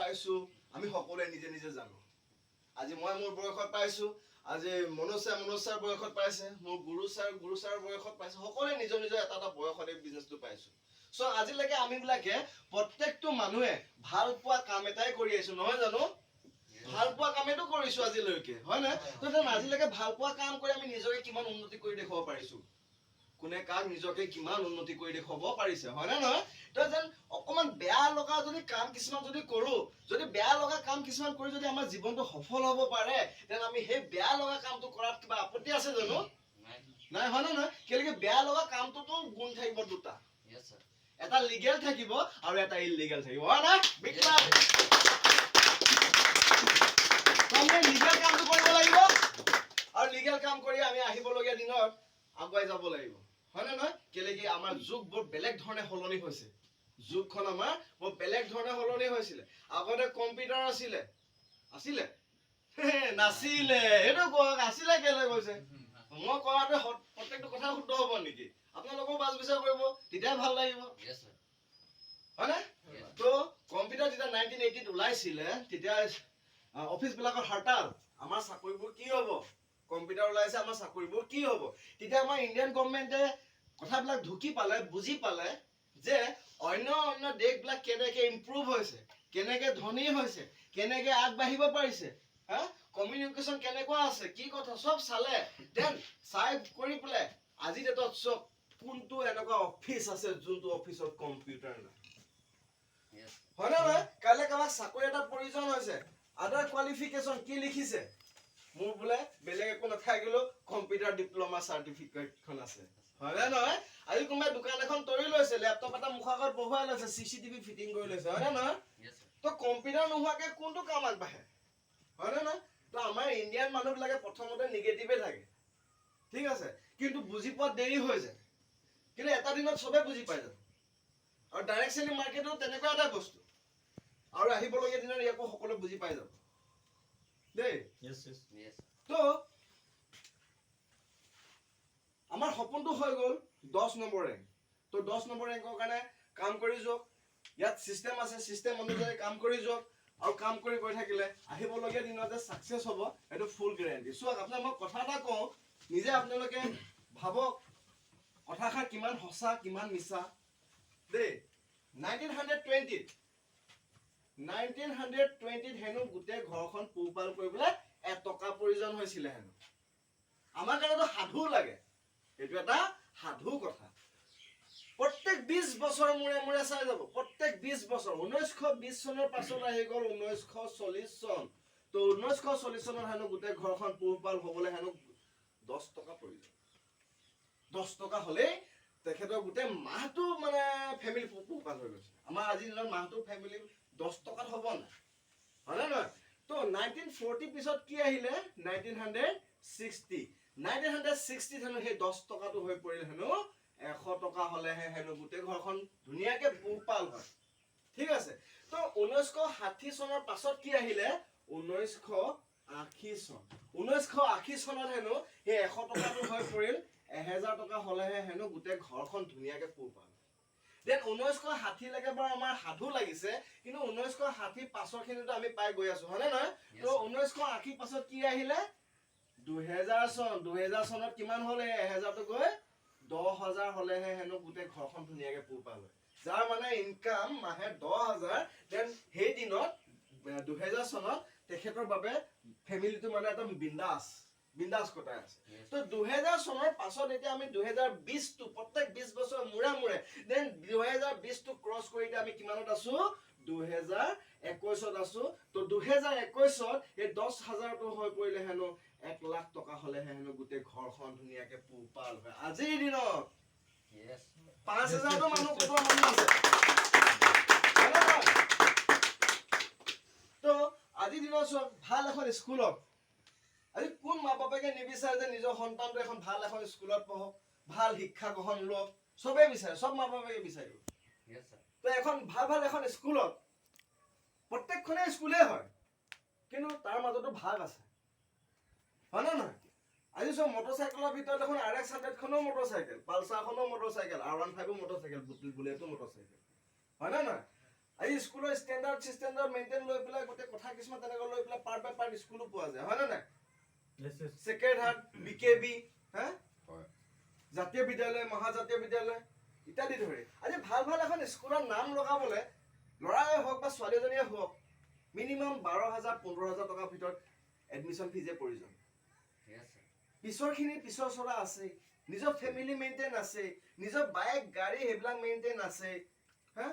পাইছো আমি সকলোৱে নিজে নিজে জানো। আজি মই মোৰ বয়সত পাইছো, আজি মনোজ ছাৰ বয়সত পাইছে, মোৰ গুৰু ছাৰৰ বয়সত পাইছে, সকলোৱে নিজৰ নিজৰ এটা এটা বয়সত এই বিজনেছটো পাইছো। চ' আজিলৈকে আমিবিলাকে প্ৰত্যেকটো মানুহে ভাল পোৱা কাম এটাই কৰি আহিছো, নহয় জানো? ভাল পোৱা কামেটো কৰিছো আজিলৈকে, হয় নে? তো আজিলৈকে ভাল পোৱা কাম কৰি আমি নিজকে কিমান উন্নতি কৰি দেখুৱাব পাৰিছো, কোনে কাক নিজকে কিমান উন্নতি কৰি দেখুৱাব পাৰিছে, হয় নে নহয়? তো যেন অকমান বেয়া লগা যদি কাম কিছুমান যদি কৰো, যদি বেয়া লগা কাম কিছুমান কৰি যদি আমাৰ জীৱনটো সফল হ'ব পাৰে, তেন আমি সেই বেয়া লগা কামটো কৰাত কিবা আপত্তি আছে জানো? নাই, হয় নে নহয়? কেলেকি বেয়া লগা কামটোতো গুণ থাকিব দুটা, এটা লিগেল থাকিব আৰু এটা ইলিগেল থাকিব, হয় না? আমি লিগেল কামটো কৰিব লাগিব আৰু লিগেল কাম কৰি আমি আহিবলগীয়া দিনত আগুৱাই যাব লাগিব, হয় নে নহয়? কেলেকি আমাৰ যুগ বৰ বেলেগ ধৰণে সলনি হৈছে, যুগখন আমাৰ বৰ বেলেগ ধৰণে সলনি হৈছিলে। আগতে কম্পিউটাৰ আছিলে নাছিলে, সেইটো কওক, আছিলে কেলে কৈছে? মই কোৱাটো প্ৰত্যেকটো কথা শুদ্ধ হ'ব নেকি? আপোনালোকেও বাছ বিচাৰ কৰিব, তেতিয়াই ভাল লাগিব, হয় নে? তো কম্পিউটাৰ যেতিয়া 1980 ওলাইছিলে, তেতিয়া অফিচ বিলাকৰ হৰতাল, আমাৰ চাকৰিবোৰ কি হ'ব? কম্পিউটাৰ ওলাইছে, আমাৰ চাকৰিবোৰ কি হ'ব? তেতিয়া আমাৰ ইণ্ডিয়ান গভৰ্ণমেণ্টে কথাবিলাক ঢুকি পালে, বুজি পালে যে অন্য দেশবিলাক কেনেকে ইম্প্ৰুভ হৈছে, কেনেকে ধনী হৈছে, কেনেকে আগবাঢ়িব পাৰিছে, কমিউনিকেশ্যন কেনেকুৱা আছে, কি কথা চব চালে। দেন চাই কৰি পেলাই আজি ডেটত চব কোনটো এনেকুৱা অফিচ আছে যোনটো অফিচত কম্পিউটাৰ নাই, হয় নে নহয়? কাইলৈ কাৰোবাক চাকৰি এটা প্ৰয়োজন হৈছে, আদাৰ কোৱালিফিকেশ্যন কি লিখিছে? মোৰ বোলে বেলেগ একো নাথাকিলেও কম্পিউটাৰ ডিপ্ল'মা চাৰ্টিফিকেটখন আছে, হয় নে নহয়? আজি কোনোবাই দোকান এখন তৰি লৈছে, লেপটপ এটা মুখৰ আগত বহুৱাই লৈছে, CCTV ফিটিং কৰি লৈছে, হয় নে নহয়? তো কম্পিউটাৰ নোহোৱাকে কোনটো কাম আগবাঢ়ে, হয় নে নহয়? তো আমাৰ ইণ্ডিয়ান মানুহবিলাকে প্ৰথমতে নিগেটিভে থাকে, ঠিক আছে, কিন্তু বুজি পোৱা দেৰি হৈ যায়, কিন্তু এটা দিনত চবে বুজি পাই যাব। আৰু ডাইৰেক্ট চেলিং মাৰ্কেটো তেনেকুৱা এটা বস্তু, আৰু আহিবলগীয়া দিনত ইয়াকো সকলোৱে বুজি পাই যাব দেই। তো আমাৰ সপোনটো হৈ গ'ল 10 নম্বৰ ৰেংক। তো 10 নম্বৰ ৰেংকৰ কাৰণে কাম কৰি যাওক, ইয়াত চিষ্টেম আছে, চিষ্টেম অনুযায়ী কাম কৰি যাওক, আৰু কাম কৰি গৈ থাকিলে আহিবলগীয়া দিনত যে ছাকচেছ হ'ব সেইটো ফুল গেৰেণ্টি। চোৱাক, আপোনাক মই কথা এটা কওঁ, নিজে আপোনালোকে ভাবক কথাষাৰ কিমান সঁচা কিমান মিছা দেই। 1920ত হেনো গোটেই ঘৰখন পোহপাল কৰিবলৈ 1 টকা প্ৰয়োজন হৈছিলে হেনো। আমাৰ কাৰণেতো সাধু লাগে, এইটো এটা সাধু কথা। প্ৰত্যেক 20 বছৰ মূৰে মূৰে চাই যাব, প্ৰত্যেক 20 বছৰ, 1920 চনৰ পাছত আহি গ'ল 1940 চন। তো 1940 চনত হেনো গোটেই ঘৰখন পোহপাল হ'বলৈ হেনো 10 টকা প্ৰয়োজন। 10 টকা হ'লেই তেখেতৰ গোটেই মাহটো মানে ফেমিলি পোহপাল হৈ গৈছে। আমাৰ আজিৰ দিনত মাহটো ফেমিলি 10 টকাত হ'ব নাই, হয় নে নহয়? তো 1940 পিছত কি আহিলে? 1960 হেনো সেই 10 টকাটো হৈ পৰিল হেনো 100 টকা হ'লেহে হেনো গোটেই ঘৰখন ধুনীয়াকে পোহপাল হয়, ঠিক আছে। তো 1960 চনৰ পাছত কি আহিলে? 1980 চন। 1980 চনত হেনো সেই 100 টকাটো হৈ পৰিল 1000 টকা হ'লেহে হেনো গোটেই ঘৰখন ধুনীয়াকে পোহপাল। দেন 1960 লৈকে বাৰু আমাৰ সাধু লাগিছে, কিন্তু 1960 পাছৰ খিনিতো আমি পাই গৈ আছো, হয় নে নহয়? তো 1980 পাছত কি আহিলে? 2000 চন। 2000 চনত কিমান হ'লে? 1000টো গৈ 10,000 হ'লেহে হেনো গোটেই ঘৰখন ধুনীয়াকে পোহপাল হয়। যাৰ মানে ইনকাম মাহে 10,000, দেন সেই দিনত 2000 চনত তেখেতৰ বাবে ফেমিলিটো মানে একদম বিন্দাস কটাই আছে। তো 2000 চনৰ পাছত এতিয়া আমি 2020টো প্ৰত্যেক 20 বছৰ মূৰে মূৰে, দেন 2020টো ক্ৰছ কৰি এতিয়া আমি কিমানত আছো? 2021ত আছো। তো 2021ত এই 10,000টো হৈ পৰিলে হেনো 1 লাখ টকা হ'লেহে হেনো গোটেই ঘৰখন ধুনীয়াকে পোহপাল হয়। আজিৰ দিনত 5,000টো মানুহ কটোৱা মানুহ আছে। তো আজিৰ দিনত চব ভাল এখন স্কুলত, আজি কোন মা বাপেকে নিবিচাৰে যে নিজৰ সন্তানটো এখন ভাল এখন স্কুলত পঢ়ক, ভাল শিক্ষা গ্ৰহণ লওক? চবেই বিচাৰে, চব মা বাপেকে বিচাৰিব। তো এখন ভাল এখন স্কুলত, প্ৰত্যেকখনে স্কুলেই হয়, কিন্তু তাৰ মাজতো ভাগ আছে, হয় নে নহয়? আজি চব মটৰচাইকেলৰ ভিতৰত দেখোন RX 100খনো মটৰচাইকেল, পালচাৰখনো মটৰচাইকেল, R15ও মটৰচাইকেল, বুলেটো মটৰচাইকেল, হয় নে নহয়? আজি স্কুলৰ ষ্টেণ্ডাৰ্ড মেইনটেইন লৈ পেলাই গোটেই কথা কিছুমান তেনেকৈ লৈ পেলাই পাৰ্ট বাই পাৰ্ট স্কুলো পোৱা যায় হয়নে নাই ছেক্ৰেড হাৰ্ট বিকেবি হা জাতীয় বিদ্যালয় মহাজাতীয় বিদ্যালয় ইত্যাদি ধৰি আজি ভাল এখন স্কুলৰ নাম লগাবলৈ ল'ৰাই হওক বা ছোৱালীজনীয়ে হওক মিনিমাম 12,000 15,000 টকাৰ ভিতৰত এডমিশ্যন ফিজে প্ৰয়োজন পিছৰ চৰা আছে নিজৰ ফেমিলি মেইনটেইন আছে নিজৰ বাইক গাড়ী সেইবিলাক মেইনটেইন আছে হা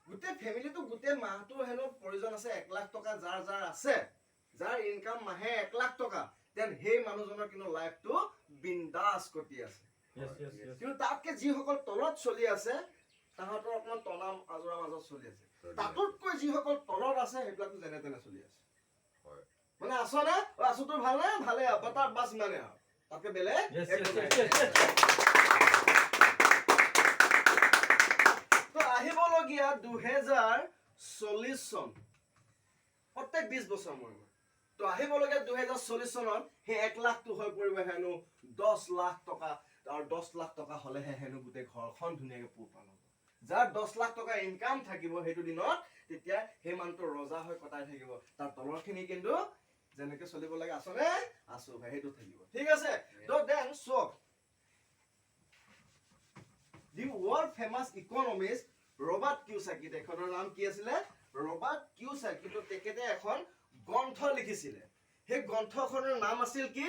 গোটেই ফেমিলিটো গোটেই মাহটো হেনো প্ৰয়োজন আছে 1 লাখ টকা যাৰ আছে যাৰ ইনকাম মাহে 1 লাখ টকা দেন সেই মানুহজনৰ কিন্তু লাইফটো বিন্দাস কৰি আছে কিন্তু তাতকে যিসকল তলত চলি আছে তাহাঁতৰ অকণমান তনাম আজৰা মাজত চলি আছে তাতোতকৈ যিসকল তলত আছে সেইবিলাকো যেনে তেনে চলি আছে মানে আছনে আছোতো ভালনে ভালে তাৰ বাছ ইমানে আৰু তাতকে বেলেগ তো আহিবলগীয়া 2040 চন প্ৰত্যেক 20 বছৰ মূৰত তো আহিবলগীয়া 2040 চনত সেই 1 লাখটো হৈ পৰিব হেনো 10 লাখ টকা আৰু 10 লাখ টকা হলেহে হেনো গোটেই ঘৰখন ধুনীয়াকৈ পোহপাল হ'ব যাৰ 10 লাখ টকা ইনকাম থাকিব সেইটো দিনত তেতিয়া সেই মানুহটো ৰজা হৈ কটাই থাকিব তাৰ তলৰখিনি কিন্তু যেনেকৈ চলিব লাগে আছনে আছো ভাই সেইটো থাকিব ঠিক আছে তো then check the world famous economist Robert Kiyosaki তেখেতৰ নাম কি আছিলে ৰবাৰ্ট কিউসাকি তো তেখেতে এখন গ্ৰন্থ লিখিছিলে সেই গ্ৰন্থখনৰ নাম আছিল কি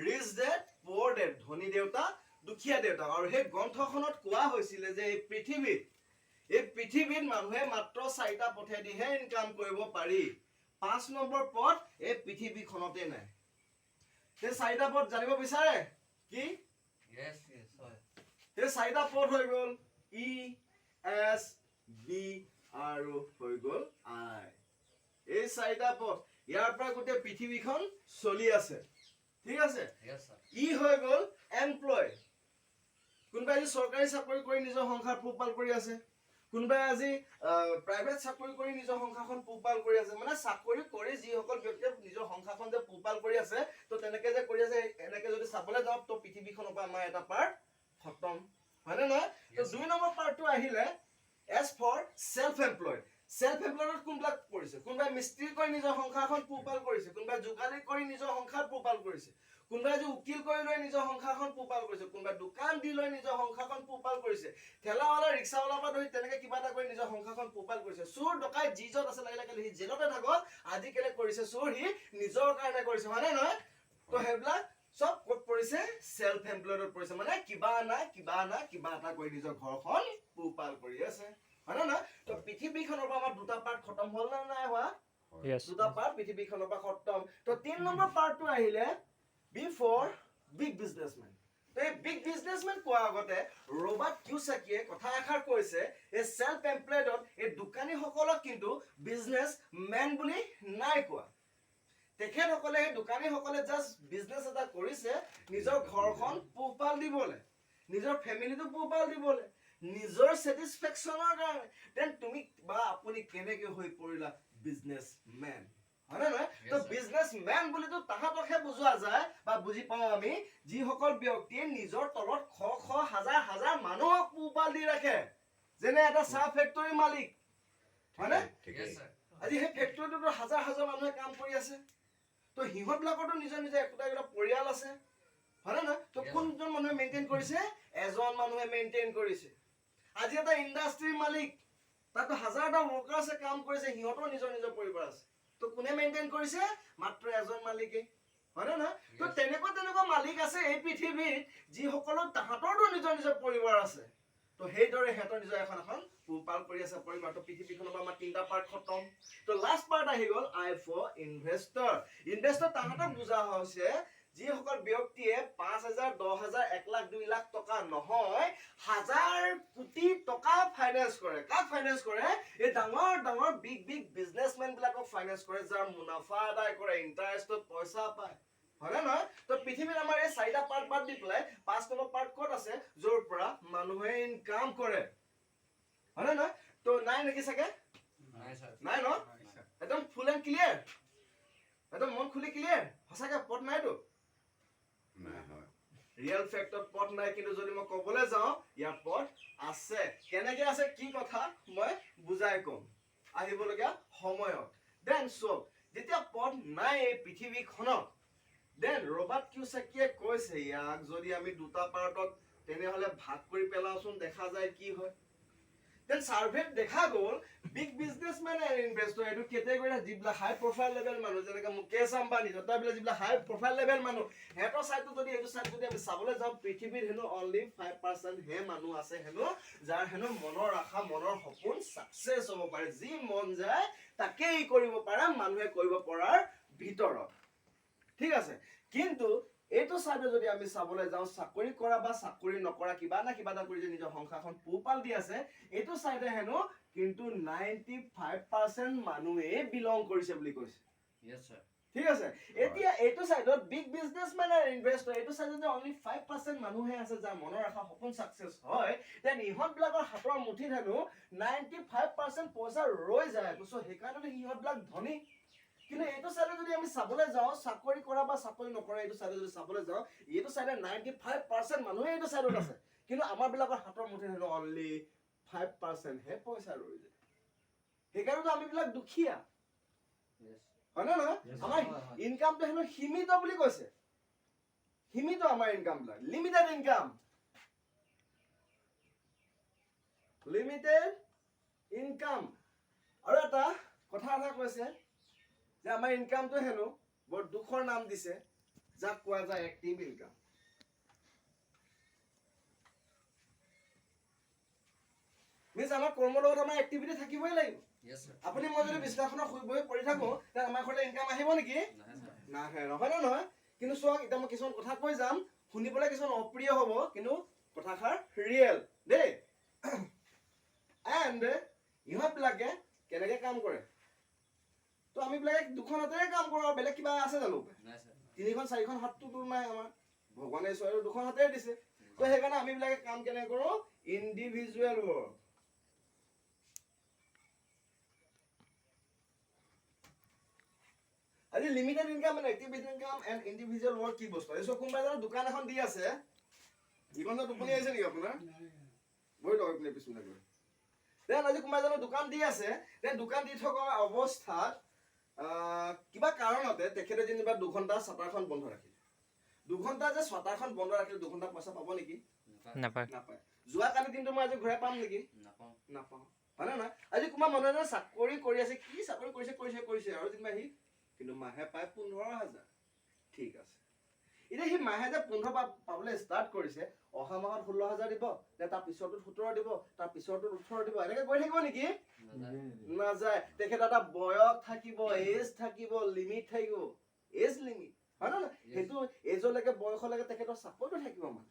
ৰিচ ডেড পুৱাৰ ডেড ধনী দেউতা দুখীয়া দেউতা আৰু সেই গ্ৰন্থখনত কোৱা হৈছিলে যে এই পৃথিৱীত মানুহে মাত্ৰ 4টা পথেদিহে ইনকাম কৰিব পাৰি 5 নম্বৰ পথ এই পৃথিৱীখনতে নাই সেই 4টা পথ জানিব বিচাৰে কি Yes, হয় সেই 4টা পথ হৈ গ'ল ই এছ বি আৰু হৈ গ'ল আই এই 4টা পথ ইয়াৰ পৰা গোটেই পৃথিৱীখন চলি আছে ঠিক আছে ই হৈ গ'ল এমপ্লয় কোনবাই আজি চৰকাৰী চাকৰি কৰি নিজৰ সংসাৰ পোহপাল কৰি আছে কোনবাই আজি প্ৰাইভেট চাকৰি কৰি নিজৰ সংসাৰখন পোহপাল কৰি আছে মানে চাকৰি কৰি যিসকল ব্যক্তিয়ে নিজৰ সংসাৰখন যে পোহপাল কৰি আছে তো তেনেকে যে কৰি আছে এনেকে যদি চাবলৈ যাওঁ তো পৃথিৱীখনৰ পৰা আমাৰ এটা পাৰ্ট খতম হয়নে নহয় তো 2 নম্বৰ পাৰ্টটো আহিলে এছ ফৰ সেলফ এমপ্লয়েড কোনবিলাক কৰিছে কোনবাই মিস্ত্ৰী কৰি নিজৰ সংসাৰখন পোহপাল কৰিছে কোনবাই যোগালী কৰি নিজৰ সংসাৰ পোহপাল কৰিছে কোনবাই যে উকিল কৰি লৈ নিজৰ সংসাৰখন পোহপাল কৰিছে কোনবাই দোকান দি লৈ নিজৰ সংসাৰখন পোহপাল কৰিছে ঠেলাৱালা ৰিক্সাৱালা পৰা ধৰি তেনেকে কিবা এটা কৰি নিজৰ সংসাৰখন পোহপাল কৰিছে চোৰ ডকাই যিজত আছে লাগিলে সি জেলতে থাকক আজি কেলে কৰিছে চোৰ সি নিজৰ কাৰণে কৰিছে হয়নে নহয় তো সেইবিলাক সব ক'ত পৰিছে সেলফ এমপ্লয়েডত পৰিছে মানে কিবা না এটা কৰি নিজৰ ঘৰখন পোহপাল কৰি আছে হয়নে নহয় তো পৃথিৱীখনৰ পৰা আমাৰ দুটা পাৰ্ট খতম হ'ল না নাই হোৱা দুটা পাৰ্ট পৃথিৱীখনৰ পৰা খতম তো 3 নম্বৰ পাৰ্টটো আহিলে বিফৰ বিগ বিজনেছমেন এই বিগ বিজনেছমেন কোৱা আগতে ৰবাৰ্ট কিউসাকিয়ে কথা এষাৰ কৈছে এই সেলফ এমপ্লয়েডত এই দোকানীসকলক কিন্তু বিজনেছমেন বুলি নাই কোৱা তেখেতসকলে এই দোকানীসকলে জাষ্ট বিজনেছ এটা কৰিছে নিজৰ ঘৰখন পোহপাল দিবলৈ নিজৰ ফেমিলিটো পোহপাল দিবলৈ নিজৰ স্যাটিসফ্যাকশনৰ কাৰণে দেন তুমি বা আপুনি কেনেকৈ হৈ পৰিলা বিজনেছমেন হয়নে নহয় তো বিজনেছমেন বুলিতো তাহাঁতকহে বুজোৱা যায় বা বুজি পাওঁ আমি যিসকল ব্যক্তিয়ে নিজৰ তলত শ হাজাৰ মানুহক পোহপাল দি ৰাখে যেনে এটা চাহ ফেক্টৰী মালিক হয়নে আজি সেই ফেক্টৰীটোতো হাজাৰ মানুহে কাম কৰি আছে তো সিহঁতবিলাকৰতো নিজৰ একোটা পৰিয়াল আছে হয়নে নহয় তো কোনজন মানুহে মেইনটেইন কৰিছে এজন মানুহে মেইনটেইন কৰিছে আজি এটা ইণ্ডাষ্ট্ৰীৰ মালিক তাতো হাজাৰটা ওয়াৰ্কাৰ্ছে কাম কৰিছে সিহঁতৰ নিজৰ পৰিবাৰ আছে তো কোনে মেইনটেইন কৰিছে মাত্ৰ এজন মালিকে হয়নে নহয় তো তেনেকুৱা মালিক আছে এই পৃথিৱীত যিসকলৰ তাহাঁতৰতো নিজৰ পৰিবাৰ আছে তো সেইদৰে সিহঁতৰ নিজৰ এখন পোহপাল কৰি আছে পৰিবাৰটো পৃথিৱীখনৰ পৰা আমাৰ 3টা পাৰ্ট খতম তো লাষ্ট পাৰ্ট আহি গ'ল আই ফৰ ইনভেষ্টৰ তাহাঁতক বুজা হৈছে যিসকল ব্যক্তিয়ে 5,000 10,000 1 লাখ 2 লাখ টকা নহয় হাজাৰ কোটি টকা ফাইনেন্স কৰে কাক ফাইনেন্স কৰে এই ডাঙৰ বিগ বিজনেছমেন বিলাকক ফাইনেন্স কৰে যাৰ মুনাফা আদায় কৰে ইন্টাৰেষ্টত পইচা পায় হয়নে নহয় তো পৃথিৱীত আমাৰ এই 4টা পাৰ্ট বাদ দি পেলাই 5 নম্বৰ পাৰ্ট ক'ত আছে য'ৰ পৰা মানুহে ইনকাম কৰে হয়নে নহয় তো নাই নেকি চাগে নাই ন একদম ফুল এণ্ড ক্লিয়াৰ একদম মন খুলি ক্লিয়াৰ সঁচাকে পথ নাইতো ৰিয়েল ফেক্টত পথ নাই কিন্তু যদি মই ক'বলৈ যাওঁ ইয়াৰ পথ আছে কেনেকৈ আছে কি কথা মই বুজাই ক'ম আহিবলগীয়া সময়ত দেন চক যেতিয়া পথ নাই এই পৃথিৱীখনত দেন ৰবাৰ্ট কিয়চাকিয়ে কৈছে ইয়াক যদি আমি দুটা পাৰ্টত তেনেহলে ভাগ কৰি পেলাওচোন দেখা যায় কি হয় দেন সাৰ্ভেত দেখা গ'ল বিগ বিজনেছমেন এণ্ড ইনভেষ্টৰ এইটো কেটেগৰী যিবিলাক হাই প্ৰফাইল লেভেল মানুহ যেনেকৈ মুকেশ আম্বানী তথাবিলাক যিবিলাক হাই প্ৰফাইল লেভেল মানুহ সিহঁতৰ চাইডটো যদি এইটো চাইড যদি আমি চাবলৈ যাওঁ পৃথিৱীত হেনো অনলি 5% হে মানুহ আছে হেনো যাৰ হেনো মনৰ আশা মনৰ সপোন ছাকচেছ হ'ব পাৰে যি মন যায় তাকেই কৰিব পাৰে মানুহে কৰিব পৰাৰ ভিতৰত ঠিক আছে কিন্তু এইটো চাইডে যদি আমি চাবলৈ যাওঁ চাকৰি কৰা বা চাকৰি নকৰা কিবা না কিবা এটা কৰি যে নিজৰ সংসাৰখন পোহপাল দি আছে এইটো চাইডে হেনো কিন্তু 95% মানুহে বিলং কৰিছে বুলি কৈছে Yes, sir. ঠিক আছে এতিয়া এইটো চাইডত বিগ বিজনেছমেন আৰু ইনভেষ্টৰ এইটো চাইডত অনলি 5% মানুহে আছে যাৰ মনৰ আশা সপোন সাকসেছ হয় দেন ইহঁতবিলাকৰ হাতৰ মুঠিত হেনো 95% পইচা ৰৈ যায় সো সেইকাৰণে ইহঁতবিলাক ধনী কিন্তু এইটো চাইডে যদি আমি চাবলৈ যাওঁ চাকৰি কৰা বা চাকৰি নকৰা এইটো চাইডে যদি চাবলৈ যাওঁ এইটো চাইডে 95% মানুহে এইটো চাইডত আছে কিন্তু আমাৰ বিলাকৰ হাতৰ মুঠিত হেনো অনলি 5% হে পইচা ৰৈ যায় সেইকাৰণে আমি বিলাক দুখীয়া Yes. হয় না নহয় Yes, আমাৰ হয়। ইনকামটো হেনো সীমিত বুলি কৈছে সীমিত আমাৰ ইনকাম বিলাক লিমিটেড ইনকাম আৰু এটা কথা এটা কৈছে যে আমাৰ ইনকামটো হেনো বৰ দুখৰ নাম দিছে যাক কোৱা যায় এক্টিভ ইনকাম মিছ আমাৰ কৰ্মৰ লগত আমাৰ এক্টিভিটি থাকিবই লাগিব Yes, sir. আপুনি মই যদি বিছনাখনত শুই বহি পৰি থাকো তেন্তে আমাৰ ঘৰলৈ ইনকাম আহিব নেকি নাহে, sir. নাহে নহয় নে নহয় কিন্তু চোৱা এতিয়া মই কিছুমান কথা কৈ যাম শুনিবলৈ কিছুমান অপ্ৰিয় হ'ব কিন্তু কথাষাৰ ৰিয়েল দেই এণ্ড ইহঁতবিলাকে কেনেকৈ কাম কৰে তো আমি বিলাকে দুখন হাতেৰে কাম কৰোঁ আৰু বেলেগ কিবা আছে জানো নাহে, sir. তিনিখন চাৰিখন হাতটোতো নাই আমাৰ ভগৱানে ঈশ্বৰৰ দুখন হাতেৰে দিছে তো সেইকাৰণে আমি বিলাকে কাম কেনেকৈ কৰোঁ ইণ্ডিভিজুৱেল ৱৰ্ক আজি limited income and active income and individual work কি বস্তু এই চব কোনোবা এজনৰ দোকান এখন দি আছে জীৱনত টোপনি আহিছে নেকি আপোনাৰ বহি লওক আপুনি পিছফালে গৈ দেন আজি কোনোবা এজনৰ দোকান দি আছে দেন দোকান দি থকা অৱস্থাত কিবা কাৰণতে তেখেতে যেনিবা 2 ঘণ্টা চাটাৰখন বন্ধ ৰাখিলে 2 ঘণ্টা যে চাটাৰখন বন্ধ ৰাখিলে 2 ঘণ্টা পইচা পাব নেকি নাপায়। নাপায় যোৱাকালি দিনটো মই আজি ঘূৰাই পাম নেকি নাপাওঁ। নাপাওঁ হয় নে নহয় আজি কোনোবা মানুহ এজনে চাকৰি কৰি আছে কি চাকৰি কৰিছে আৰু যেনিবা সি কিন্তু মাহে পায় 15,000 ঠিক আছে এতিয়া সি মাহে যে 15 পাবলৈ ষ্টাৰ্ট কৰিছে অহা মাহত 16,000 দিব নে তাৰ পিছৰটোত 17 দিব তাৰ পিছৰটোত 18 দিব এনেকৈ গৈ থাকিব নেকি নাযায়। নাযায় তেখেত এটা বয়স থাকিব এজ থাকিব লিমিট থাকিব এজ লিমিট হয় নহয় সেইটো এজলৈকে বয়সলৈকে তেখেতৰ চাকৰিটো থাকিব মানে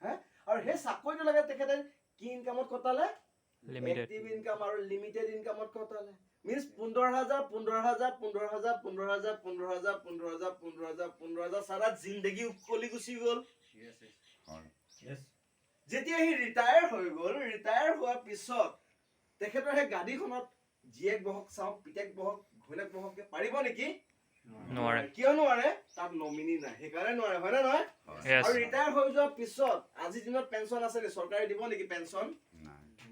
হে আৰু সেই চাকৰিটোলৈকে তেখেতে কি ইনকামত কটালে Limited. এক্টিভ ইনকাম আৰু লিমিটেড ইনকামত কটালে মিন্স 15,000 সারা জিন্দগী উকলি গুচি গ'ল Yes, yes. Yes. যেতিয়া সি ৰিটায়াৰ হৈ গ'ল ৰিটায়াৰ হোৱাৰ পিছত তেখেতৰ সেই গাড়ীখনত জীয়েক বহক চাওক পিতেক বহক ঘৈণীয়েক বহককে পাৰিব নেকি নোৱাৰে। কিয় নোৱাৰে তাত নমিনি নাই সেইকাৰণে নোৱাৰে হয় নে নহয় Yes. আৰু ৰিটায়াৰ হৈ যোৱাৰ পিছত আজিৰ দিনত পেঞ্চন আছে নে চৰকাৰে দিব নেকি পেঞ্চন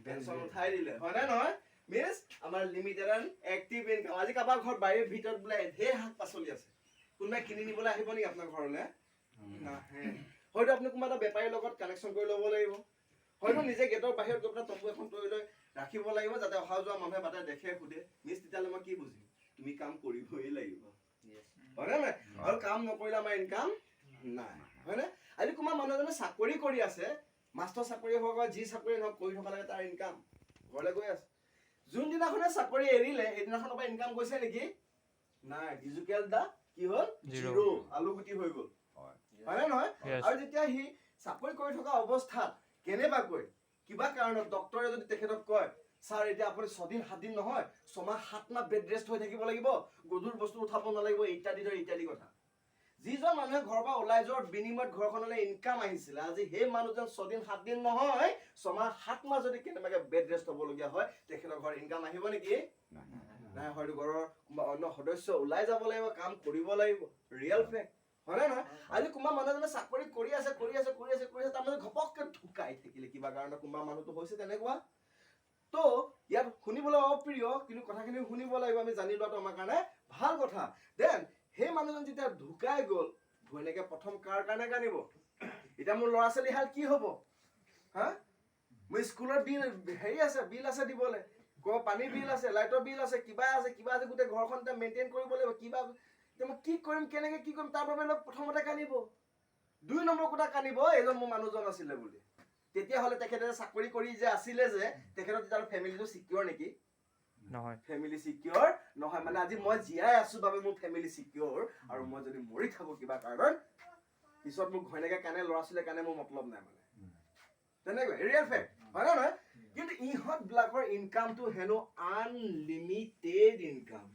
পেঞ্চন উঠাই দিলে হয় নে নহয় মিন্স আমাৰ লিমিটেড এণ্ড এক্টিভ ইনকাম আজি কাৰোবাৰ ঘৰত বাৰীৰ ভিতৰত বোলে ঢেৰ শাক পাচলি আছে কোনোবাই কিনি নিবলৈ আহিব নেকি আপোনাৰ ঘৰলৈ নাহে হয়তো আপুনি কোনোবা এটা বেপাৰীৰ লগত কানেকশ্যন কৰি ল'ব লাগিব হয়তো নিজে গেটৰ বাহিৰত গৈ পেলাই তম্বু এখন তৰি লৈ ৰাখিব লাগিব যাতে অহা যোৱা মানুহে বাটে দেখে সোধে মিছ তেতিয়াহ'লে মই কি বুজিম তুমি কাম কৰিবই লাগিব Yes. হয়নে নাই আৰু কাম নকৰিলে আমাৰ ইনকাম নাই হয়নে আজি কোনোবা মানুহ এজনে চাকৰি কৰি আছে মাষ্টৰ চাকৰি হওক বা যি চাকৰি নহওক কৰি থকা লাগে তাৰ ইনকাম ঘৰলৈ গৈ আছে যোনদিনাখনে চাকৰি এৰিলে সেইদিনাখনৰ পৰা ইনকাম গৈছে নেকি নাই ডিজিটেল দা কি হ'ল Zero. জিৰো আলুগুটি হৈ গ'ল হয়নে নহয় Yes. আৰু যেতিয়া সি চাকৰি কৰি থকা অৱস্থাত কেনেবাকৈ কিবা কাৰণত ডক্টৰে যদি তেখেতক কয় ছাৰ এতিয়া আপুনি 6 দিন 7 দিন নহয় 6 মাহ 7 মাহ বেড ৰেষ্ট হৈ থাকিব লাগিব গধুৰ বস্তু উঠাব নালাগিব ইত্যাদি কথা যিজন মানুহে ঘৰৰ পৰা ওলাই যোৱাৰ বিনিময়ত ঘৰখনলৈ ইনকাম আহিছিলে আজি সেই মানুহজন 6 দিন 7 দিন নহয় 6 মাহ 7 মাহ যদি কেনেবাকৈ বেড ৰেষ্ট হ'বলগীয়া হয় তেখেতৰ ঘৰত ইনকাম আহিব নেকি নাই হয়তো ঘৰৰ কোনোবা অন্য সদস্য ওলাই যাব লাগিব কাম কৰিব লাগিব ৰিয়েল ফেক্ট হয়নে নহয় আজি কোনোবা মানুহ এজনে চাকৰি কৰি আছে তাৰমানে ঘপককে ঢুকাই থাকিলে কিবা কাৰণত কোনোবা মানুহটো হৈছে তেনেকুৱা তো ইয়াত শুনিবলৈ অপ্ৰিয় কিন্তু কথাখিনি শুনিব লাগিব আমি জানি লোৱাটো আমাৰ কাৰণে ভাল কথা দেন সেই মানুহজন যেতিয়া ঢুকাই গ'ল ঘৈণীয়েকে প্ৰথম কাৰ কাৰণে কান্দিব এতিয়া মোৰ ল'ৰা ছোৱালী হাল কি হ'ব হা মোৰ স্কুলৰ হেৰি আছে বিল আছে দিবলৈ পানীৰ বিল আছে লাইটৰ বিল আছে কিবা আছে গোটেই ঘৰখন এতিয়া মেইনটেইন কৰিব লাগিব কিবা মই কি কৰিম কেনেকে কি কৰিম তাৰ বাবে প্ৰথমতে কান্দিব 2 নম্বৰ কথা কান্দিব এজন মোৰ মানুহজন আছিলে বুলি তেতিয়াহ'লে তেখেতে চাকৰি কৰি যে আছিলে যে তেখেতৰ তেতিয়া ফেমিলিটো সিকিউৰ নেকি নহয় ফেমিলি সিকিউৰ নহয় মানে আজি মই জীয়াই আছো বাবে মোৰ ফেমিলি সিকিউৰ আৰু মই যদি মৰি থাকো কিবা কাৰণত পিছত মোৰ ঘৈণীয়েকে কানে ল'ৰা ছোৱালীয়ে কানে মোৰ মতলব নাই মানে তেনেকৈ ৰিয়েল ফেক্ট হয় না নহয় কিন্তু ইহঁত বিলাকৰ ইনকামটো হেনো আনলিমিটেড ইনকাম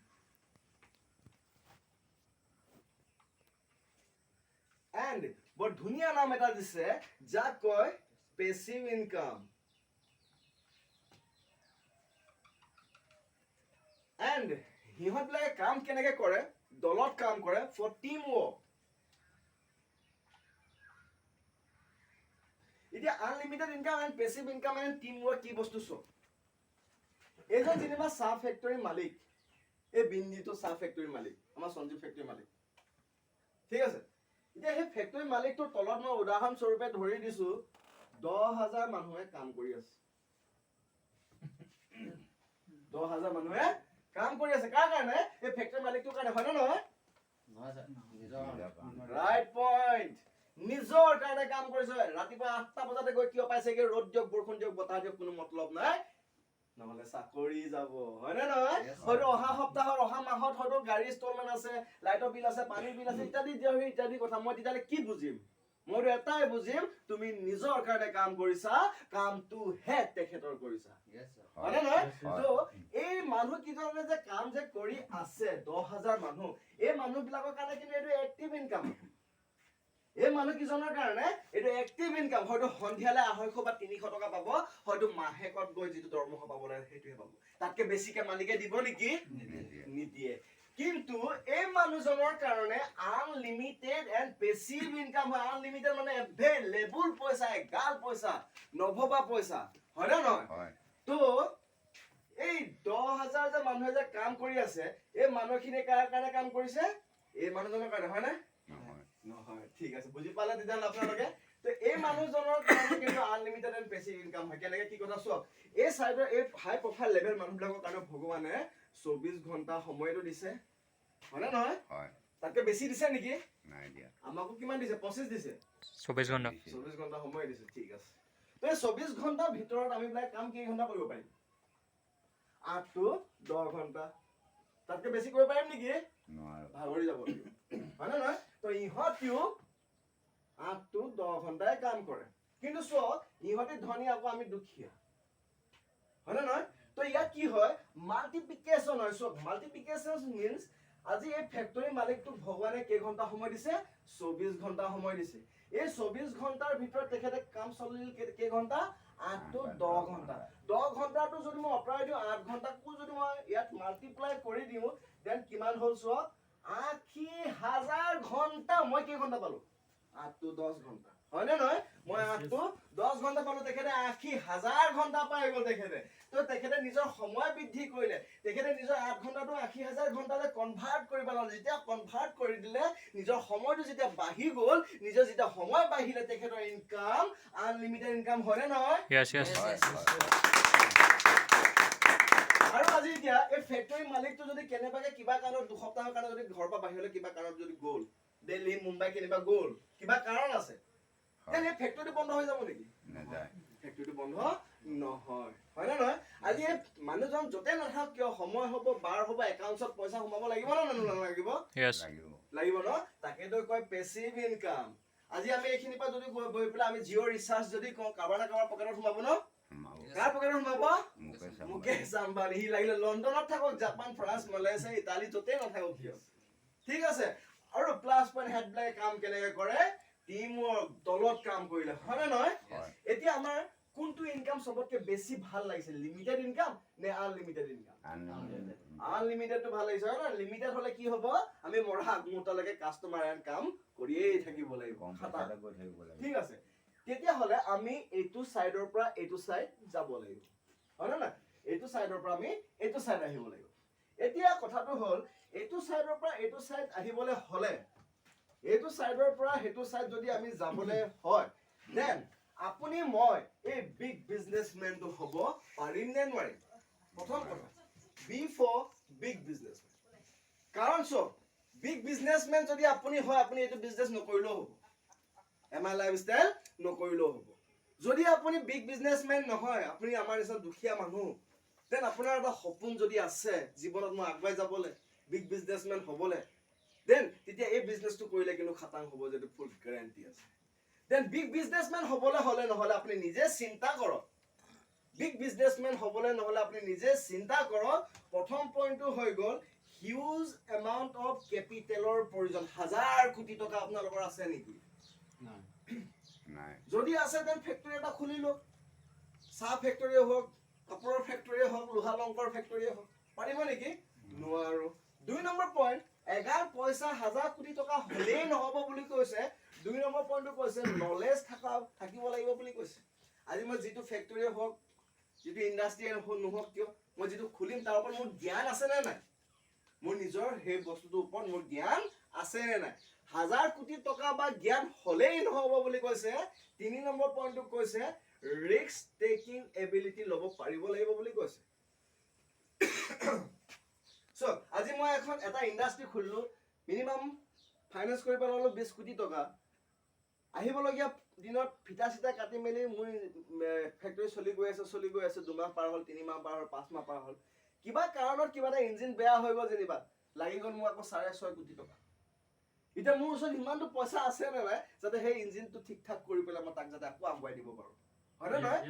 এণ্ড বৰ ধুনীয়া নাম এটা দিছে যাক কয় পেছিভ ইনকাম এণ্ড সিহঁতবিলাকে কাম কেনেকে কৰে দলত কাম কৰে ফৰ টিম ৱৰ্ক এতিয়া unlimited income and passive income and team work কি বস্তু চব এজন যেনিবা চাহ ফেক্টৰীৰ মালিক এই বিন্দিটো চাহ ফেক্টৰীৰ মালিক আমাৰ সঞ্জীৱ ফেক্টৰীৰ মালিক ঠিক আছে এতিয়া সেই ফেক্টৰীৰ মালিকটোৰ তলত মই উদাহৰণ স্বৰূপে ধৰি দিছো 10,000 মানুহে কাম কৰি আছে 10,000 মানুহে কাম কৰি আছে কাৰ কাৰণে এই ফেক্টৰীৰ মালিকটোৰ কাৰণে হয় নে নহয় ৰাইট পইণ্ট নিজৰ কাৰণে কাম কৰিছে ৰাতিপুৱা 8টা বজাতে গৈ কিয় পাইছেগে ৰ'দ দিয়ক বৰষুণ দিয়ক বতাহ দিয়ক কোনো মতলব নাই নহলে চাকৰি যাব হয় নে নহয় হয়তো অহা সপ্তাহত অহা মাহত হয়তো গাড়ী ইনষ্টলমেণ্ট আছে লাইটৰ বিল আছে পানীৰ বিল আছে ইত্যাদি কথা মই তেতিয়ালে কি বুজিম মইতো এটাই বুজিম তুমি নিজৰ কাৰণে কাম কৰিছা কামটো হে তেখেতৰ কৰিছা হয় নে নহয় তো এই মানুহ কিজনে যে কাম যে কৰি আছে 10,000 মানুহ এই মানুহবিলাকৰ কাৰণে কিন্তু এইটো এক্টিভ ইনকাম এই মানুহ কিজনৰ কাৰণে এইটো এক্টিভ ইনকাম হয়তো সন্ধিয়ালে 250 বা 300 টকা পাব হয়তো মাহেকত গৈ যিটো দৰমহা পাব লাগে সেইটোহে পাব তাতকে বেছিকে মালিকে দিব নেকি নিদিয়ে কিন্তু এই মানুহজনৰ কাৰণে আনলিমিটেড এণ্ড পেছিভ ইনকাম হয় আনলিমিটেড মানে এভেইলেবল পইচা এগাল পইচা নভবা পইচা হয় নে নহয় তো এই 10,000 যে মানুহে যে কাম কৰি আছে এই মানুহখিনি কাৰ কাৰণে কাম কৰিছে এই মানুহজনৰ কাৰণে হয় নে নহয় ঠিক আছে বুজি পালে তেতিয়াহ'লে আপোনালোকে তো এই মানুহজনৰ কাৰণে কিন্তু আনলিমিটেড এণ্ড পেছিভ ইনকাম হয় কেনেকে কি কথা চোৱা এই সাইডৰ এই হাই প্ৰফাইল লেভেল মানুহবিলাকৰ কাৰণে ভগৱানে 24 ঘণ্টা সময়টো দিছে হয় নে নহয় তাতকে বেছি দিছে নেকি নাই দিয়া আমাকো কিমান দিছে 25 দিছে 24 ঘণ্টা 24 ঘণ্টা সময় দিছে ঠিক আছে তো এই 24 ঘণ্টাৰ ভিতৰত আমি বিলাক কাম কেই ঘণ্টা কৰিব পাৰিম 8 to 10 ঘণ্টা তাতকে বেছি কৰিব পাৰিম নেকি ভাগৰি যাব হয় নে নহয় তো ইহঁতিও 8 to 10 ঘণ্টাই কাম কৰে কিন্তু ইহঁতি ধনী আকৌ আমি দুখীয়া হয় নে নহয় তো ইয়াত কি হয় মাল্টিপ্লিকেশ্যন হয় মাল্টিপ্লিকেশ্যন মিন্স আজি এই ফেক্টৰী মালিকটোক ভগৱানে কেই ঘণ্টা সময় দিছে 24 ঘণ্টা সময় দিছে এই 24 ঘণ্টাৰ ভিতৰত তেখেতে কাম চলিল কেই ঘণ্টা 8 to 10 ঘণ্টা 10 ঘণ্টাটো যদি মই অপৰাই দিওঁ 8 ঘণ্টাকো যদি মই ইয়াত মাল্টিপ্লাই কৰি দিওঁ দেন কিমান হ'ল 80,000 ঘণ্টা মই কেই ঘণ্টা পালো 8 to 10 ঘণ্টা হয় নে নহয় মই 8 to 10 ঘণ্টা পালো তেখেতে 80,000 ঘণ্টা পাই গ'ল তেখেতে তো তেখেতে নিজৰ সময় বৃদ্ধি কৰিলে তেখেতে নিজৰ 8 ঘণ্টাটো 80,000 ঘণ্টালৈ কনভাৰ্ট কৰিব লাগে যেতিয়া কনভাৰ্ট কৰি দিলে নিজৰ সময়টো যেতিয়া বাঢ়ি গ'ল নিজৰ যেতিয়া সময় বাঢ়িলে তেখেতৰ ইনকাম আনলিমিটেড ইনকাম হয় নে নহয় yes আৰু আজি এতিয়া এই ফেক্টৰী মালিকটো যদি কেনেবাকে কিবা কাৰণত 2 সপ্তাহৰ কাৰণে যদি ঘৰৰ পৰা বাহিৰলৈ কিবা কাৰণত যদি গ'ল দিল্লী মুম্বাই কেনেবা গ'ল কিবা কাৰণ আছে তেনে ফেক্টৰীটো বন্ধ হৈ যাব নেকি নাযায় ফেক্টৰীটো বন্ধ নহয় হয় নে নহয় আজি এই মানুহজন যতে নাথাক কিয় সময় হ'ব বাৰ হ'ব একাউণ্টছত পইচা সোমাব লাগিব না নালাগিব yes লাগিব ন তাকেতো কয় পেছিভ ইনকাম আজি আমি এইখিনি পৰা যদি বহি পেলাই আমি জিঅ' ৰিচাৰ্জ যদি কওঁ কাৰোবাৰ না কাৰোবাৰ পকেটত সোমাব ন কাৰ পকেটত সোমাব মুকেশ আম্বানী সি লাগিলে লণ্ডনত থাকক জাপান ফ্ৰান্স মালয়েছিয়া ইটালী য'তে নাথাকক কিয় ঠিক আছে আৰু প্লাছ পইণ্ট হেডবিলাকে কাম কেনেকে কৰে টিম ৱৰ্ক দলত কাম কৰিলে হয় নে নহয় এতিয়া আমাৰ কোনটো ইনকাম সবতকে বেছি ভাল লাগিছে লিমিটেড ইনকাম নে আনলিমিটেড ইনকাম আনলিমিটেডটো ভাল লাগিছে হয় না লিমিটেড হলে কি হ'ব আমি মৰা আগমুহূৰ্তলৈকে কাষ্টমাৰ এণ্ড কাম কৰিয়েই থাকিব লাগিব ঠিক আছে তেতিয়াহ'লে আমি এইটো চাইডৰ পৰা এইটো চাইড যাব লাগিব হয় না এইটো সাইডৰ পৰা আমি এইটো সাইড আহিব লাগিব এতিয়া কথাটো হ'ল এইটো সাইডৰ পৰা এইটো সাইড আহিবলে হলে এইটো সাইডৰ পৰা হেতু সাইড যদি আমি যাবলে হয় দেন আপুনি মই এই বিগ বিজনেসম্যানটো হ'ব পাৰিম নে নোৱাৰিম প্ৰথম কথা বি ফৰ বিগ বিজনেসম্যান কাৰণ সব বিগ বিজনেসম্যান যদি আপুনি হয় আপুনি এইটো বিজনেস নকৰিলেও হ'ব এমআই লাইফষ্টাইল নকৰিলেও হ'ব যদি আপুনি বিগ বিজনেসম্যান নহয় আপুনি আমাৰ নিচিনা দুখীয়া মানুহ দেন আপোনাৰ এটা সপোন যদি আছে জীৱনত মই আগুৱাই যাবলৈ বিগ বিজনেসম্যান হ'বলৈ দেন তেতিয়া এই বিজনেসটো কৰিলে কিন্তু খাটাং হ'ব যেটো ফুল গ্যাৰান্টি আছে দেন বিগ বিজনেসম্যান হ'বলৈ হলে নহলে আপুনি নিজে চিন্তা কৰক বিগ বিজনেসম্যান হ'বলৈ নহলে আপুনি নিজে চিন্তা কৰক প্ৰথম পইণ্টটো হৈ গ'ল হিউজ এমাউন্ট অফ কেপিটেলৰ প্ৰয়োজন হাজাৰ কোটি টকা আপোনালোকৰ আছে নেকি নাই যদি আছে দেন ফেক্টৰী এটা খুলি লওক চাহ ফেক্টৰী হওক কাপোৰৰ ফেক্টৰী হওক লোহা লংকৰ ফেক্টৰী হওক পাৰিব নেকি নোৱাৰো 2 নম্বৰ পইণ্ট এগাল পইচা হাজাৰ কোটি টকা হলেই নহব বুলি কৈছে 2 নম্বৰ পইণ্টটো কৈছে নলেজ থাকিব লাগিব বুলি কৈছে আজি মই যিটো ফেক্টৰী হওক যিটো ইণ্ডাষ্ট্ৰি নহওক কিয় মই যিটো খুলিম তাৰ ওপৰত মোৰ জ্ঞান আছে নে নাই মোৰ নিজৰ সেই বস্তুটোৰ ওপৰত মোৰ জ্ঞান আছে নে নাই হাজাৰ কোটি টকা বা জ্ঞান হলেই নহব বুলি কৈছে 3 নম্বৰ পইণ্টটো কৈছে ৰিস্ক টেকিং এবিলিটি ল'ব পাৰিব লাগিব বুলি কৈছে সো আজি মই এখন এটা ইণ্ডাষ্ট্ৰি খুলিলো মিনিমাম ফাইনান্স কৰি পেলালো 20 কোটি টকা আহিবলগীয়া দিনত ফিটা চিটা কাটি মেলি মোৰ ফেক্টৰী চলি গৈ আছে 2 মাহ পাৰ হ'ল 3 মাহ পাৰ হ'ল 5 মাহ পাৰ হ'ল কিবা কাৰণত কিবা এটা ইঞ্জিন বেয়া হৈ গ'ল যেনিবা লাগি গ'ল মোক আকৌ 6.5 কোটি টকা এতিয়া মোৰ ওচৰত ইমানটো পইচা আছে নে নাই যাতে সেই ইঞ্জিনটো ঠিক ঠাক কৰি পেলাই মই তাক যাতে আকৌ আগুৱাই দিব পাৰো হয় নে নহয়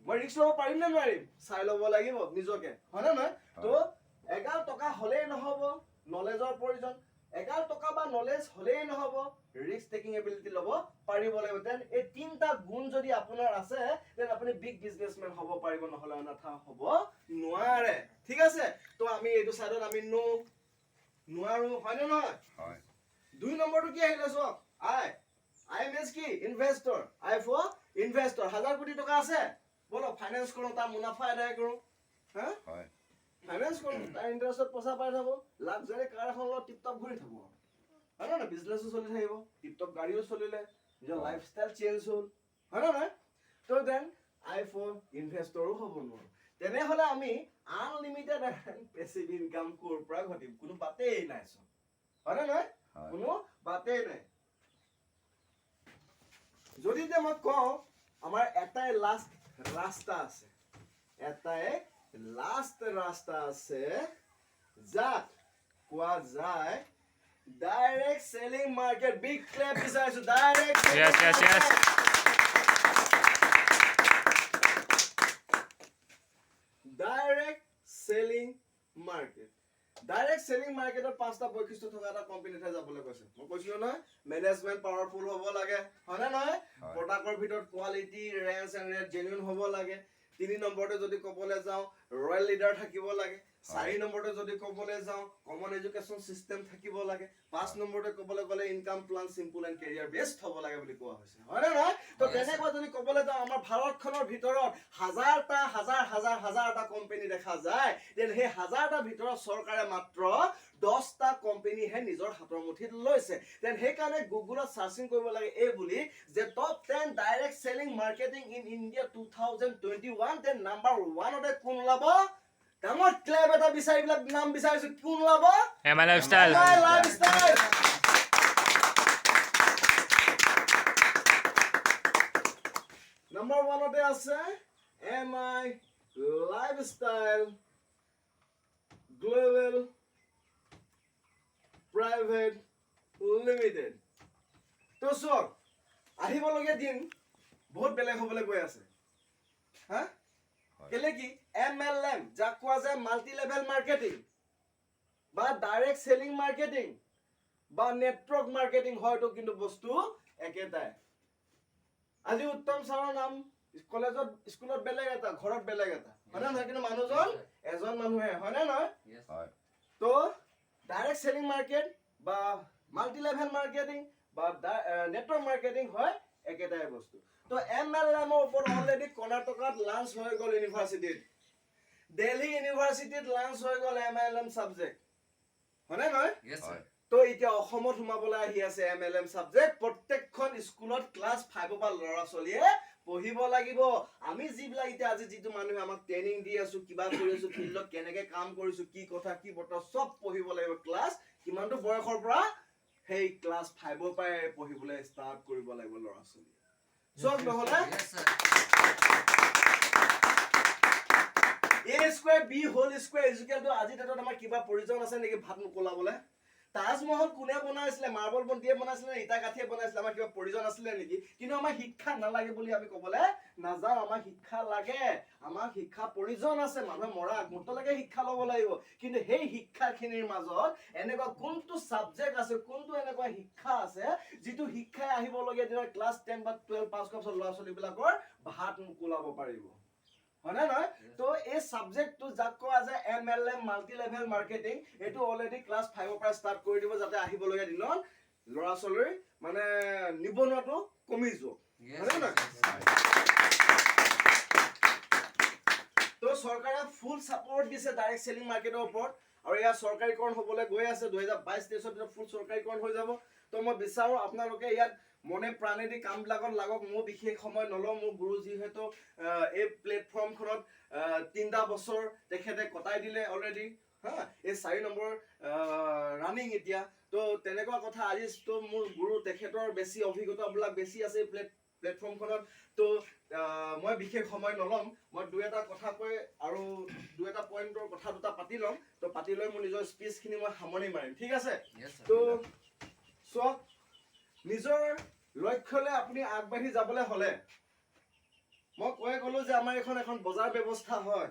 মই ৰিস্ক ল'ব পাৰিম নে নোৱাৰিম চাই ল'ব লাগিব নিজকে হয় নে নহয় তো এগাল টকা হলেই নহব নলেজৰ প্ৰয়োজন এগাল টকা বা নলেজ হলেই নহব ৰিস্ক টেকিং এবিলিটি ল'ব পাৰিব লাগিব দেন এই তিনটা গুণ যদি আপোনাৰ আছে দেন আপুনি বিগ বিজনেসম্যান হ'ব পাৰিব নহলে অনাথা হ'ব নোৱাৰে ঠিক আছে তো আমি এইটো সাইডত আমি নোৱাৰো হয় নে নহয় হয় 2 নম্বৰটো কি আহিলে সব আই মিন্স কি ইনভেস্টৰ আই ফৰ ইনভেস্টৰ হাজাৰ কোটি টকা আছে বলো ফাইনান্স কৰো তাৰ মুনাফা আদায় কৰো হা হয় ফাইনান্স কৰো তাৰ ইন্টাৰেষ্টত পইচা পাই থাকো লাক্সাৰি কাৰ এখন লৈ টিপটপ ঘূৰি থাকো হয় না বিজনেসও চলি থাকিব টিপটপ গাড়ীও চলিলে নিজৰ লাইফষ্টাইল চেঞ্জ হ'ল হয় না তো দেন আই ফৰ ইনভেস্টৰো হ'ব নোৱাৰো তেনেহলে আমি আনলিমিটেড পেছিভ ইনকাম ক'ৰ পৰা ঘটিম কোনো বাটেই নাই সব হয় না নহয় কোনো বাটেই নাই যদি যে মই কওঁ আমাৰ এটাই লাষ্ট ৰাস্তা আছে এটাই লাষ্ট ৰাস্তা আছে যাক কোৱা যায় ডাইৰেক্ট সেলিং মাৰ্কেট বিগ ক্লেপ বিচাৰিছো direct Yes. Direct selling market direct selling মাৰ্কেটৰ 5টা বৈশিষ্ট্য থকা এটা কোম্পানীতে যাবলৈ কৈছে মই কৈছিলো নহয় মেনেজমেন্ট পাৱাৰফুল হ'ব লাগে হয় না নহয় প্ৰডাক্টৰ ভিতৰত quality range and rate genuine হ'ব লাগে 3 নম্বৰতে যদি ক'বলৈ যাওঁ ৰয়েল লিডাৰ থাকিব লাগে 4 নম্বৰতে যদি ক'বলৈ যাওঁ কমন এডুকেশ্যন সিস্টেম থাকিব লাগে 5 নম্বৰতে ক'বলৈ গ'লে income plan simple and career best হ'ব লাগে বুলি কোৱা হৈছে হয় না নহয় তো তেনেকুৱা যদি ক'বলৈ যাওঁ আমাৰ ভাৰতখনৰ ভিতৰত হাজাৰটা কোম্পানী দেখা যায় দেন সেই হাজাৰটা ভিতৰত চৰকাৰে মাত্ৰ 10টা কোম্পানীহে নিজৰ হাতৰ মুঠিত লৈছে দেন সেইকাৰণে গুগলত সাৰ্চিং কৰিব লাগে এই বুলি যে top 10 direct selling marketing in India 2021 then number 1 তে কোন ওলাব ডাঙৰ ক্লেব এটা বিচাৰি পেলাই নাম বিচাৰিছো কোন ওলাব MI Lifestyle. MI Lifestyle number 1 তে আছে MI Lifestyle Global Private Limited তো সব আহিবলগীয়া দিন বহুত বেলেগ হ'বলৈ গৈ আছে হা কেলে কি MLM যাক কোৱা যায় মাল্টি লেভেল মাৰ্কেটিং বা ডাইৰেক্ট সেলিং মাৰ্কেটিং বা নেটৱৰ্ক মাৰ্কেটিং হয়তো কিন্তু বস্তু একেটাই আজি উত্তম ছাৰৰ নাম কলেজত স্কুলত বেলেগ এটা ঘৰত বেলেগ এটা হয় না নহয় কিন্তু মানুহজন এজন মানুহে হয় না নহয় হয় তো ডাইৰেক্ট সেলিং মাৰ্কেট বা মাল্টি লেভেল মাৰ্কেটিং বা নেটৱৰ্ক মাৰ্কেটিং হয় একেটাই বস্তু তো MLM ৰ ওপৰত অলৰেডি কৰ্ণাটকত লাঞ্চ হৈ গ'ল ইউনিভাৰ্চিটিত দিল্লী ইউনিভাৰ্চিটিত লাঞ্চ হৈ গ'ল MLM ছাবজেক্ট হয়নে নহয় হয় তো এতিয়া অসমত সোমাবলৈ আহি আছে MLM ছাবজেক্ট প্ৰত্যেকখন স্কুলত ক্লাছ 5 পৰা ল'ৰা ছোৱালীয়ে পঢ়িব লাগিব আমি যিবিলাক এতিয়া আজি যিটো মানুহে আমাক ট্ৰেইনিং দি আছো কিবা কৰি আছো ফিল্ডত কেনেকৈ কাম কৰিছো কি কথা কি বতৰা সব পঢ়িব লাগিব ক্লাছ কিমানটো বয়সৰ পৰা সেই ক্লাছ 5 ৰ পৰাই পঢ়িবলৈ ষ্টাৰ্ট কৰিব লাগিব ল'ৰা ছোৱালী সব নহলে A square B whole square is equal to আজি ডেটত আমাৰ কিবা প্ৰয়োজন আছে নেকি ভাত মুকলাবলে তাজমহল কোনে বনাইছিলে মাৰ্বল বন্তিয়ে বনাইছিলে ইটা কাঠিয়ে বনাইছিলে আমাৰ কিবা প্ৰয়োজন আছিলে নেকি কিন্তু আমাৰ শিক্ষা নালাগে বুলি আমি ক'বলে নাযাওঁ আমাৰ শিক্ষা লাগে আমাৰ শিক্ষা প্ৰয়োজন আছে মানুহ মৰা আগমুহূৰ্তলৈকে শিক্ষা ল'ব লাগিব কিন্তু সেই শিক্ষাখিনিৰ মাজত এনেকুৱা কোনটো সাবজেক্ট আছে কোনটো এনেকুৱা শিক্ষা আছে যিটো শিক্ষাই আহিবলগীয়া দিনৰ ক্লাছ 10 বা 12 পাছ কৰা ল'ৰা ছোৱালীবিলাকৰ ভাত মুকলাব পাৰিব হয়নে নহয় তো এই সাবজেক্টটো যাক কোৱা যায় MLM মাল্টি লেভেল মাৰ্কেটিং এটো অলৰেডি ক্লাছ 5 ৰ পৰা ষ্টাৰ্ট কৰি দিব যাতে আহিবলগীয়া দিনত ল'ৰা ছোৱালীৰ মানে নিবনুৱাটো কমি যাব হয়নে নহয় তো চৰকাৰে ফুল সাপোৰ্ট দিছে ডাইৰেক্ট সেলিং মাৰ্কেটৰ ওপৰত আৰু এয়া চৰকাৰীকৰণ হ'বলৈ গৈ আছে 2022-23 ফুল চৰকাৰীকৰণ হৈ যাব তো মই বিচাৰো আপোনালোকে ইয়াত মনে প্ৰাণেদি কামবিলাকত লাগক মোৰ বিশেষ সময় নলওঁ মোৰ গুৰু যিহেতু এই প্লেটফৰ্মখনত 3টা বছৰ তেখেতে কটাই দিলে অলৰেডি হা এই 4 নম্বৰ ৰানিং এতিয়া তো তেনেকুৱা কথা আজি তো মোৰ গুৰু তেখেতৰ বেছি অভিজ্ঞতাবিলাক বেছি আছে এই প্লেটফৰ্মখনত তো মই বিশেষ সময় নলম মই দুই এটা কথা কৈ আৰু দুই এটা পইণ্টৰ কথা দুটা পাতি ল'ম তো পাতি লৈ মোৰ নিজৰ স্পীচখিনি মই সামৰণি মাৰিম ঠিক আছে তো চক নিজৰ লক্ষ্যলৈ আপুনি আগবাঢ়ি যাবলৈ হলে মই কৈ গলো যে আমাৰ এখন বজাৰ ব্যৱস্থা হয়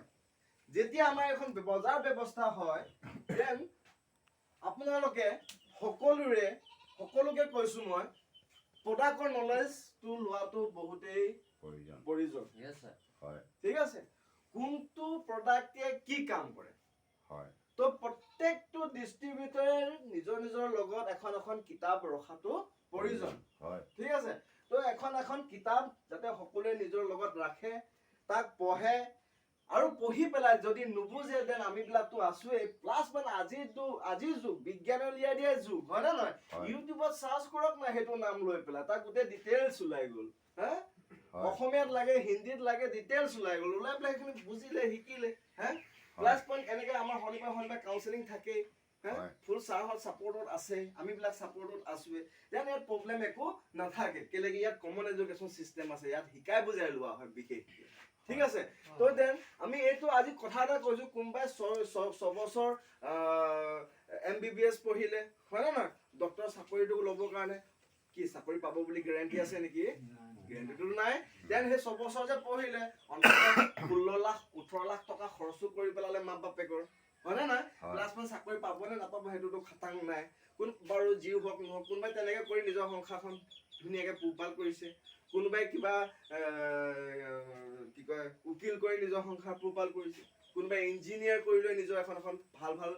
যেতিয়া আমাৰ এখন বজাৰ ব্যৱস্থা হয় দেন আপোনালোকে সকলোকে কৈছো মই প্ৰডাক্টৰ নলেজটো লোৱাটো বহুতেই প্ৰয়োজন হয় ঠিক আছে কোনটো প্ৰডাক্টে কি কাম কৰে হয় তো প্ৰত্যেকটো ডিস্ট্ৰিবিউটৰে নিজৰ লগত এখন কিতাপ ৰখাটো প্ৰয়োজন হয় ঠিক আছে তো এখন কিতাপ যাতে সকলোৱে নিজৰ লগত ৰাখে তাক পঢ়ে আৰু পঢ়ি পেলাই যদি নুবুজে দেন আমিবিলাকতো আছোৱে প্লাছ মানে আজিৰ যুগ বিজ্ঞানৰ উলিয়াই দিয়া যুগ হয় নে নহয় ইউটিউবত চাৰ্চ কৰক না সেইটো নাম লৈ পেলাই তাক গোটেই ডিটেইলছ ওলাই গ'ল হা অসমীয়াত লাগে হিন্দীত লাগে ডিটেইলছ ওলাই গ'ল ওলাই পেলাই সেইখিনি বুজিলে শিকিলে হা প্লাছ পইণ্ট এনেকৈ আমাৰ শনিবাৰ কাউন্সেলিং থাকে ফুল ছাৰহঁত ছাপোৰ্টত আছে আমিবিলাক ছাপোৰ্টত আছোৱে দেন ইয়াত প্ৰব্লেম একো নাথাকে কেলে ইয়াত কমন এডুকেশ্যন চিষ্টেম আছে ইয়াত শিকাই বুজাই লোৱা হয় বিশেষকৈ ঠিক আছে তো দেন আমি এইটো আজি কথা এটা কৈছো কোনোবাই 6 বছৰ MBBS পঢ়িলে হয় না নহয় ডক্টৰ চাকৰিটো ল'বৰ কাৰণে কি চাকৰি পাব বুলি গ্যাৰান্টি আছে নেকি গ্যাৰান্টিটো নাই দেন সেই 6 বছৰ যে পঢ়িলে অন্তত 16 লাখ 18 লাখ টকা খৰচো কৰি পেলালে মা বাপেকৰ হয় না প্লাছ মান চাকৰি পাবনে নাপাব সেইটোতো খাটাং নাই কোন বাৰু জিও হওক নহওক কোনোবাই তেনেকৈ কৰি নিজৰ সংসাৰখন ধুনীয়াকৈ পোহপাল কৰিছে কোনোবাই কিবা কি কয় উকিল কৰি নিজৰ সংসাৰ পোহপাল কৰিছে কোনোবাই ইঞ্জিনিয়াৰ কৰি লৈ নিজৰ এখন ভাল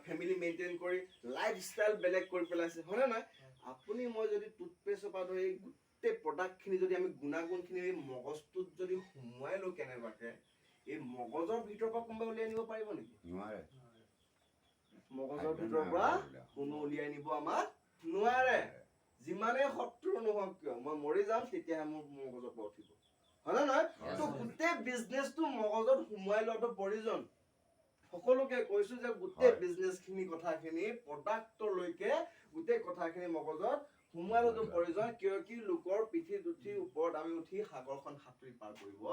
ফেমিলি মেইনটেইন কৰি লাইফষ্টাইল বেলেগ কৰি পেলাইছে হয় না আপুনি মই যদি টুথপেষ্টৰ পৰা ধৰি গোটেই প্ৰডাক্টখিনি যদি আমি গুণাগুণখিনি মগজটোত যদি সোমোৱাই লওঁ কেনেবাকৈ এই মগজৰ ভিতৰৰ পৰা কোনোবাই উলিয়াই নিব পাৰিব নেকি নোৱাৰে মগজৰ ভিতৰৰ পৰা কোনো উলিয়াই নিব আমাক নোৱাৰে যিমানে শত্ৰু নহওক কিয় মই মৰি যাম তেতিয়াহে মোৰ মগজৰ পৰা উঠিব হয় না নহয় তো গোটেই বিজনেছটো মগজত সোমোৱাই লোৱাটো প্ৰয়োজন সকলোকে কৈছো যে গোটেই বিজনেছখিনি কথাখিনি প্ৰডাক্টলৈকে গোটেই কথাখিনি মগজত সোমোৱাই লোৱাটো প্ৰয়োজন কিয় কি লোকৰ পিঠিত উঠি ওপৰত আমি উঠি সাগৰখন সাঁতুৰি পাৰ কৰিব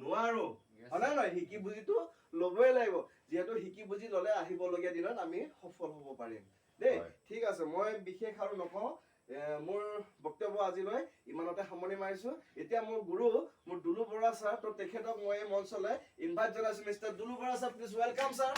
নোৱাৰো হয় না নহয় শিকি বুজিটো ল'বই লাগিব যিহেতু শিকি বুজি ল'লে আহিবলগীয়া দিনত আমি সফল হ'ব পাৰিম দেই ঠিক আছে মই বিশেষ আৰু নকওঁ মোৰ বক্তব্য আজিলৈ ইমানতে সামৰণি মাৰিছো এতিয়া মোৰ গুৰু মোৰ দুলু বৰা ছাৰ তো তেখেতক মই এই মঞ্চলৈ ইনভাইট জনাইছো mister Dulu Bora sir please welcome sir